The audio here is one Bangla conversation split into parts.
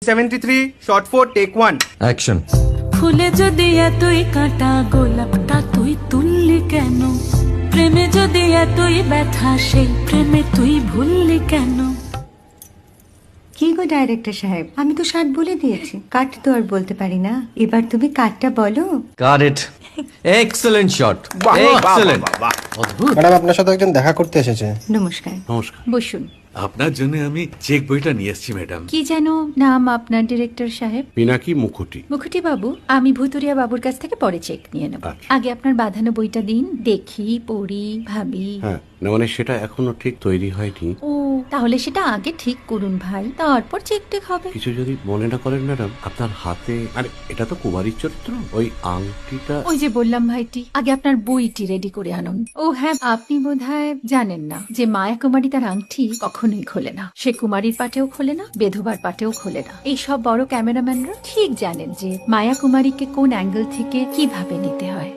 73 shot 4 take 1 অ্যাকশন। ফুলে যদি এতই কাঁটা গোলাপটা তুই তুললি কেন? প্রেমে যদি এতই ব্যথা সেই প্রেমে তুই ভুললি কেন? কি গো ডাইরেক্টর সাহেব, আমি তো 60 বলে দিয়েছি, কাট তো আর বলতে পারি না, এবার তুমি কাটটা বলো। Got it. Excellent shot, excellent. Madam আপনার সাথে একজন দেখা করতে এসেছে। নমস্কার। নমস্কার। বসুন। আপনার জন্য আমি চেক বইটা নিয়ে এসেছি ম্যাডাম। কি যেন নাম আপনার ডিরেক্টর সাহেব? পিনাকি মুখোটি। মুখুটি বাবু, আমি ভুতুরিয়া বাবুর কাছ থেকে পরে চেক নিয়ে নেব। আচ্ছা। আগে আপনার বাঁধানো বইটা দিন, দেখি, পড়ি, ভাবি। হ্যাঁ, না মানে সেটা এখনো ঠিক তৈরি হয়নি। ও, তাহলে সেটা আগে ঠিক করুন ভাই, তারপর চেক টেক হবে। কিছু যদি মনে না করেন ম্যাডাম, আপনার হাতে, আরে এটা তো কুমারীর চরিত্র, ওই আংটিটা। ওই যে বললাম ভাইটি, আগে আপনার বইটি রেডি করে আনুন। ও হ্যাঁ, আপনি বোধহয় জানেন না যে মায়া কুমারী তার আংটি কখনোই খোলে না। সে কুমারীর পাটেও খোলে না, বেধবার পাটেও খোলে না। এই সব বড় ক্যামেরাম্যানরা ঠিক জানেন যে মায়া কুমারীকে কোন অ্যাঙ্গেল থেকে কিভাবে নিতে হয়।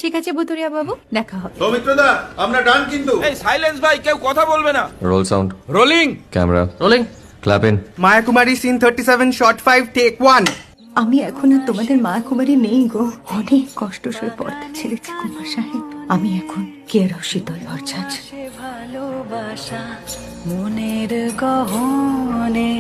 ঠিক আছে বুতুরিয়া বাবু, দেখা হবে। সৌমিত্রদা আমরা ডান কিন্তু। এই সাইলেন্স ভাই, কেউ কথা বলবে না। Roll sound, rolling camera rolling, clap in. Maya Kumari scene 37 shot 5 take 1 আমি এখন আর তোমাদের মা কুমারী নেই গো, অনেক কষ্ট সয়ে পর্দা ছেড়েছি কুমার সাহেব। আমি এখন কেরো শীতল ভরছাছ। ভালোবাসা মনের গহনে